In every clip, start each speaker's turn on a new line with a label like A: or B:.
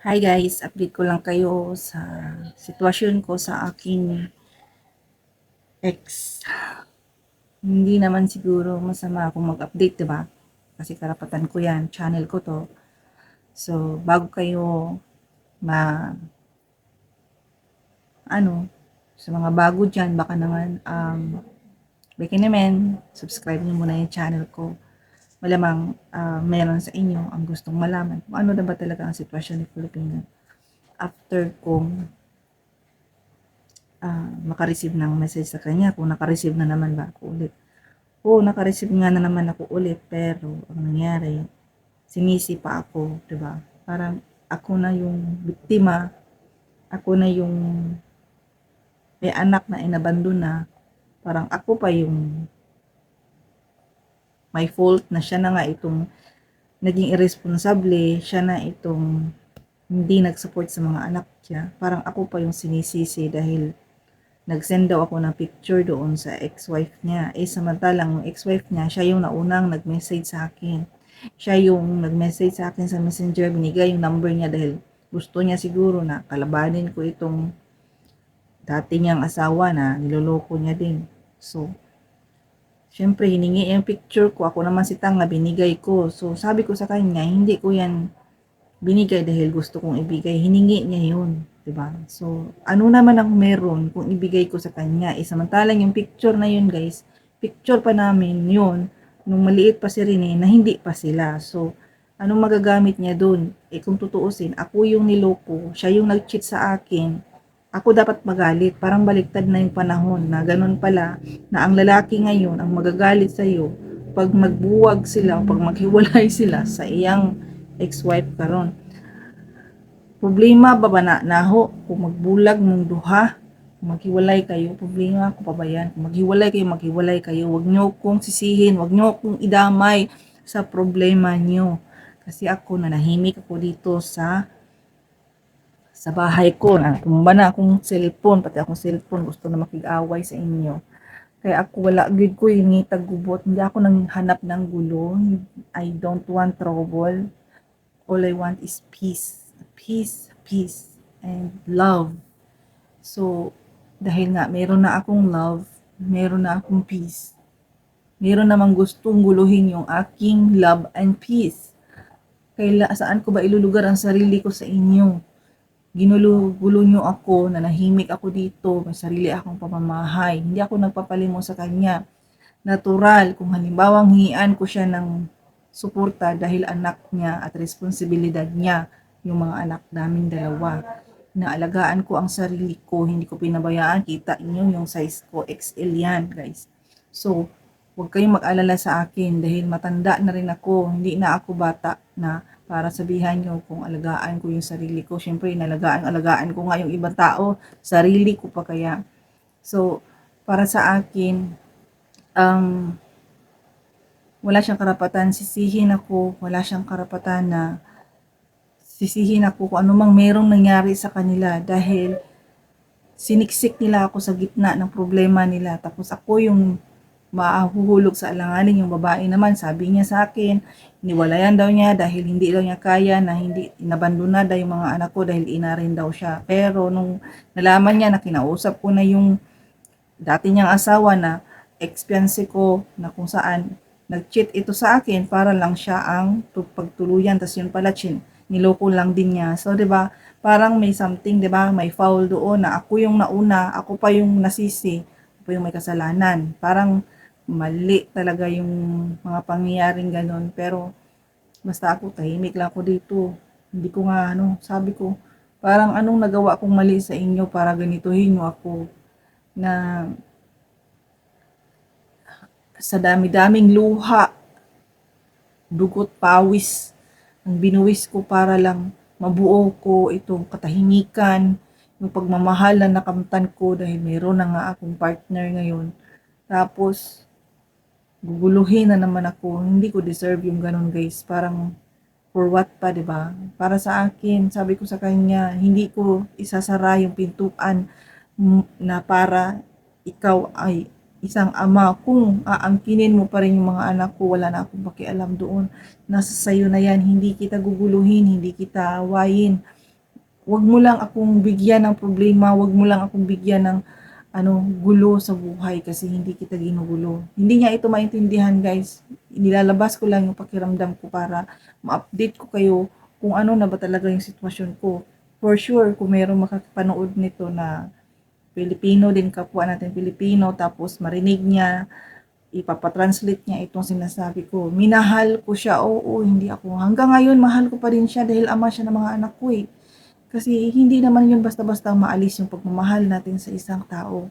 A: Hi guys, update ko lang kayo sa sitwasyon ko sa aking ex. Hindi naman siguro masama kung mag-update, 'di ba? Kasi karapatan ko 'yan, channel ko 'to. So, bago kayo ma ano, sa mga bago diyan, baka naman baka naman subscribe niyo muna yung channel ko. Malamang meron sa inyo ang gustong malaman kung ano na ba talaga ang sitwasyon ni Filipino after kong makareceive ng message sa kanya, kung nakareceive na naman ba ako ulit. Oo, naka-receive nga na naman ako ulit, pero ang nangyari, sinisi pa ako, 'di ba? Parang ako na yung biktima, ako na yung may anak na inabandon na, parang ako pa yung may fault na siya na nga itong naging irresponsible, siya na itong hindi nag-support sa mga anak niya. Parang ako pa yung sinisisi dahil nag-send daw ako ng picture doon sa ex-wife niya. Eh, samantalang yung ex-wife niya, siya yung naunang nag-message sa akin. Siya yung nag-message sa akin sa messenger, binigay yung number niya dahil gusto niya siguro na kalabanin ko itong dati niyang asawa na niloloko niya din. So, syempre, hiningi yung picture ko. Ako naman si Tanga, binigay ko. So, sabi ko sa kanya, hindi ko yan binigay dahil gusto kong ibigay. Hiningi niya yun. Diba? So, ano naman ang meron kung ibigay ko sa kanya? Eh, samantalang yung picture na yun, guys, picture pa namin yun nung maliit pa si Rene na hindi pa sila. So, anong magagamit niya dun? Eh, kung tutuusin, ako yung niloko, siya yung nag-cheat sa akin, ako dapat magalit. Parang baliktad na yung panahon na ganun pala, na ang lalaki ngayon ang magagalit sa'yo pag magbuwag sila o pag maghiwalay sila sa iyang ex-wife karon. Problema ba ba na naho kung magbulag mong duha, kung maghiwalay kayo, problema ko pa ba yan? Kung maghiwalay kayo, wag nyo kong sisihin, wag nyo kong idamay sa problema nyo. Kasi ako, nanahimik ako dito sa bahay ko, na tumba na akong cellphone, pati akong cellphone, gusto na makig-away sa inyo. Kaya ako wala gid ko yung tagubot, hindi ako nang hanap ng gulo. I don't want trouble. All I want is peace. Peace, and love. So, dahil nga meron na akong love, meron na akong peace, meron namang gustong guluhin yung aking love and peace. Kaya saan ko ba ilulugar ang sarili ko sa inyo? Ginulo nyo ako, nanahimik ako dito, may sarili akong pamamahay. Hindi ako nagpapalimo sa kanya. Natural, kung halimbawang hingian ko siya ng suporta dahil anak niya at responsibilidad niya, yung mga anak namin dalawa. Naalagaan ko ang sarili ko, hindi ko pinabayaan. Kita inyo yung size ko, XL yan, guys. So, huwag kayong mag-alala sa akin dahil matanda na rin ako. Hindi na ako bata na para sabihan nyo kung alagaan ko yung sarili ko. Siyempre, alagaan ko nga yung ibang tao. Sarili ko pa kaya. So, para sa akin, wala siyang karapatan sisihin ako. Wala siyang karapatan na sisihin ako kung anumang merong nangyari sa kanila dahil siniksik nila ako sa gitna ng problema nila. Tapos ako yung mahuhulog sa alanganin. Yung babae naman, sabi niya sa akin, iniwalayan daw niya dahil hindi daw niya kaya, na hindi inabandona daw yung mga anak ko dahil ina rin daw siya. Pero nung nalaman niya na kinausap ko na yung dati niyang asawa na ex-fiancé ko, na kung saan nag-cheat ito sa akin para lang siya ang pagtuluyan, tas yun pala niloko lang din niya. So 'di ba? Parang may something, 'di ba? May foul doon na ako yung nauna, ako pa yung nasisi, ako pa yung may kasalanan. Parang mali talaga yung mga pangyayaring ganun. Pero basta ako, tahimik lang ako dito. Hindi ko nga sabi ko, parang anong nagawa kong mali sa inyo para ganituhin nyo ako, na sa dami-daming luha, dugot, pawis, ang binuwis ko para lang mabuo ko itong katahimikan, yung pagmamahal na nakamtan ko dahil mayroon na nga akong partner ngayon. Tapos, guguluhin na naman ako. Hindi ko deserve yung ganun, guys. Parang, for what pa, di ba? Para sa akin, sabi ko sa kanya, hindi ko isasara yung pintuan na para ikaw ay isang ama. Kung aangkinin mo pa rin yung mga anak ko, wala na akong pakialam doon. Nasa sayo na yan, hindi kita guguluhin, hindi kita awayin. wag mo lang akong bigyan ng problema, wag mo lang akong bigyan ng gulo sa buhay kasi hindi kita ginugulo. Hindi niya ito maintindihan, guys. Nilalabas ko lang yung pakiramdam ko para ma-update ko kayo kung ano na ba talaga yung sitwasyon ko. For sure, kung mayroong makakapanood nito na Pilipino din, kapwa natin Pilipino, tapos marinig niya, ipapatranslate niya itong sinasabi ko. Minahal ko siya, oo, hindi ako. Hanggang ngayon, mahal ko pa rin siya dahil ama siya ng mga anak ko eh. Kasi hindi naman yun basta-basta maalis yung pagmamahal natin sa isang tao.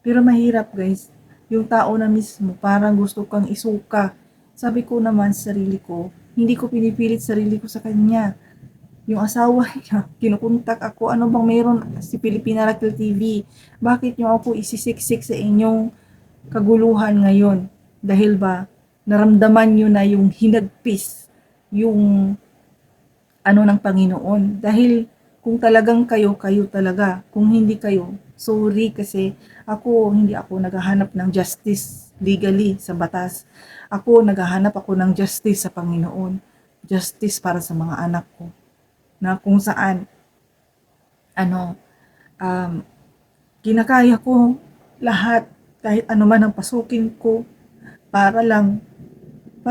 A: Pero mahirap, guys. Yung tao na mismo parang gusto kang isuka. Sabi ko naman sa sarili ko, hindi ko pinipilit sarili ko sa kanya. Yung asawa niya, kinukontak ako, ano bang meron si Pilipina Rakil TV? Bakit niyo ako isisiksik sa inyong kaguluhan ngayon? Dahil ba, naramdaman niyo na yung hinagpis, yung ng Panginoon. Dahil kung talagang kayo, kayo talaga. Kung hindi kayo, sorry kasi hindi ako naghahanap ng justice legally sa batas. Naghahanap ako ng justice sa Panginoon. Justice para sa mga anak ko. Na kung saan, ano, um, kinakaya ko lahat, kahit ano man ang pasukin ko, para lang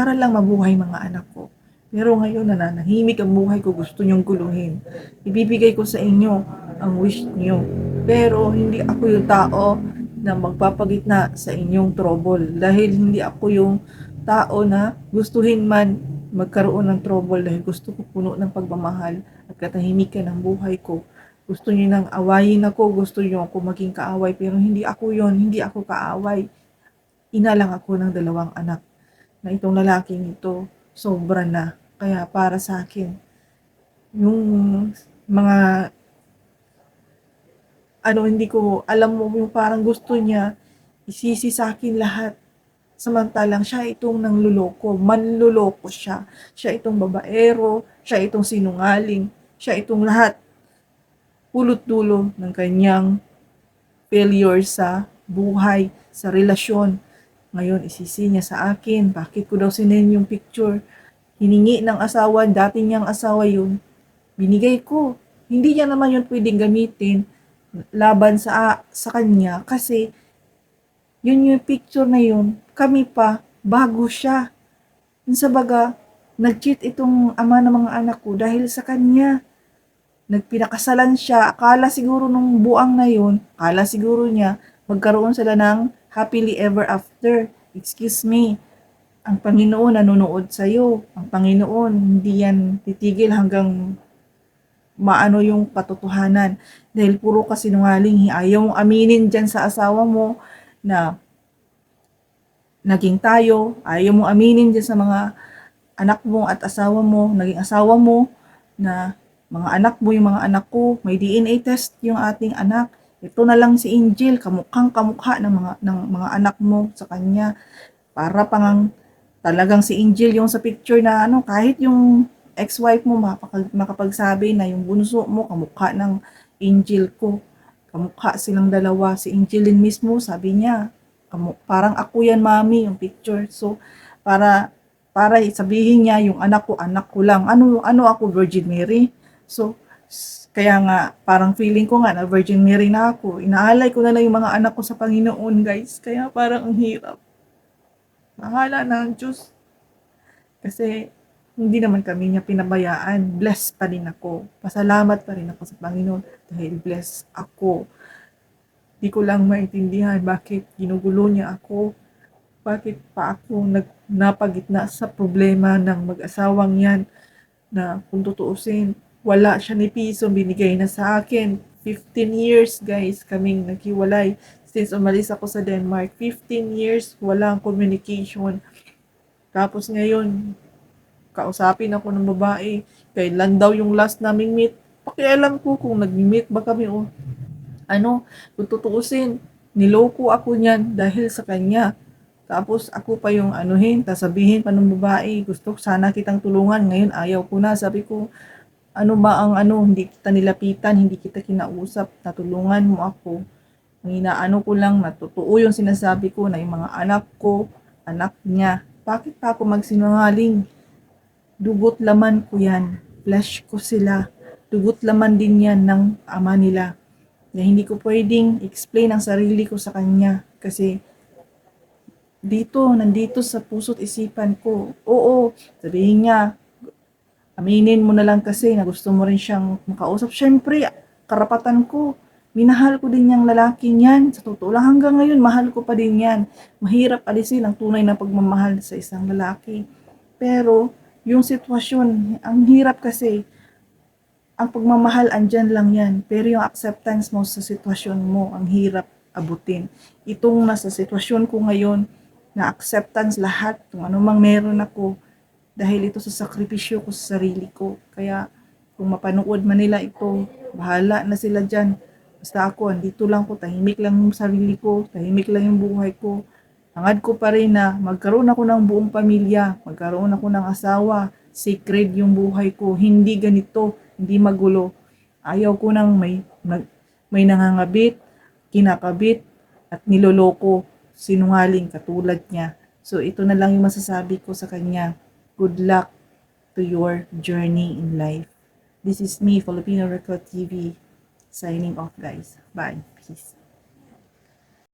A: mabuhay mga anak ko. Pero ngayon nananahimik ang buhay ko, gusto nyong guluhin. Ibibigay ko sa inyo ang wish niyo. Pero hindi ako yung tao na magpapagitna sa inyong trouble. Dahil hindi ako yung tao na gustuhin man magkaroon ng trouble dahil gusto ko puno ng pagmamahal at katahimikan ng buhay ko. Gusto niyo nang awayin ako, gusto niyo ako maging kaaway, pero hindi ako yon, hindi ako kaaway. Ina lang ako ng 2 anak na itong lalaking ito sobra na. Kaya para sa akin, yung mga hindi ko alam mo yung parang gusto niya isisi sa akin lahat. Samantalang siya itong nangluloko, manluloko siya. Siya itong babaero, siya itong sinungaling, siya itong lahat. Pulot dulo ng kanyang failure sa buhay, sa relasyon. Ngayon, isisi niya sa akin, bakit ko daw sinend yung picture? Hiningi ng asawa, dati niyang asawa yun. Binigay ko. Hindi niya naman yun pwedeng gamitin laban sa kanya kasi yun yung picture na yun, kami pa, bago siya. Yung sa baga, nag-cheat itong ama ng mga anak ko dahil sa kanya. Nagpinakasalan siya, akala siguro nung buang na yun, akala siguro niya, magkaroon sila ng happily ever after. Excuse me, ang Panginoon nanonood sa'yo. Ang Panginoon, hindi yan titigil hanggang maano yung katotohanan. Dahil puro kasinungaling, ayaw mong aminin dyan sa asawa mo na naging tayo, ayaw mong aminin dyan sa mga anak mo at asawa mo, naging asawa mo, na mga anak mo, yung mga anak ko, may DNA test yung ating anak. Ito na lang si Angel, kamukhang kamukha ng mga anak mo sa kanya. Para pang talagang si Angel yung sa picture na kahit yung ex-wife mo makapagsabi na yung bunso mo kamukha ng Angel ko. Kamukha silang dalawa. Si Angel din mismo, sabi niya, parang ako yan, mami, yung picture. So, para sabihin niya yung anak ko lang. Ano ako, Virgin Mary? So, kaya nga, parang feeling ko nga na Virgin Mary na ako. Inaalay ko na lang yung mga anak ko sa Panginoon, guys. Kaya parang ang hirap. Bahala na ang Diyos. Kasi, hindi naman kami niya pinabayaan. Blessed pa rin ako. Pasalamat pa rin ako sa Panginoon dahil blessed ako. Di ko lang maintindihan bakit ginugulo niya ako. Bakit pa ako napagitna sa problema ng mag-asawang yan na kung tutuusin, wala siya ni piso binigay na sa akin. 15 years, guys, kaming naghiwalay. Since umalis ako sa Denmark, 15 years, walang communication. Tapos ngayon, kausapin ako ng babae, kailan daw yung last naming meet. Pakialam ko kung nag-meet ba kami o kung tutuusin, niloko ako niyan dahil sa kanya. Tapos ako pa yung sabihin pa ng babae, gusto sana kitang tulungan, ngayon ayaw ko na. Sabi ko, ano ba ang hindi kita nilapitan, hindi kita kinausap, natulungan mo ako. Ang inaano ko lang, natutuo yung sinasabi ko na yung mga anak ko, anak niya. Bakit pa ako magsinungaling? Dugot laman ko yan, flesh ko sila. dugot laman din yan ng ama nila. Na hindi ko pwedeng explain ang sarili ko sa kanya kasi nandito sa puso't isipan ko. Oo, sabihin niya, aminin mo na lang kasi na gusto mo rin siyang makausap. Syempre, karapatan ko. Minahal ko din yung lalaki niyan. Sa totoo lang, hanggang ngayon, mahal ko pa din yan. Mahirap alisin ang tunay na pagmamahal sa isang lalaki. Pero, yung sitwasyon, ang hirap kasi, ang pagmamahal andyan lang yan. Pero yung acceptance mo sa sitwasyon mo, ang hirap abutin. Itong nasa sitwasyon ko ngayon, na acceptance lahat, kung anumang meron ako, dahil ito sa sakripisyo ko sa sarili ko. Kaya, kung mapanood man nila ito, bahala na sila dyan. Basta ako, andito lang ko, tahimik lang yung sarili ko, tahimik lang yung buhay ko. Hangad ko pa rin na magkaroon ako ng buong pamilya, magkaroon ako ng asawa, sacred yung buhay ko, hindi ganito, hindi magulo. Ayaw ko nang may nangangabit, kinakabit, at niloloko, sinungaling katulad niya. So ito na lang yung masasabi ko sa kanya. Good luck to your journey in life. This is me, Filipino Record TV, signing off guys. Bye. Peace.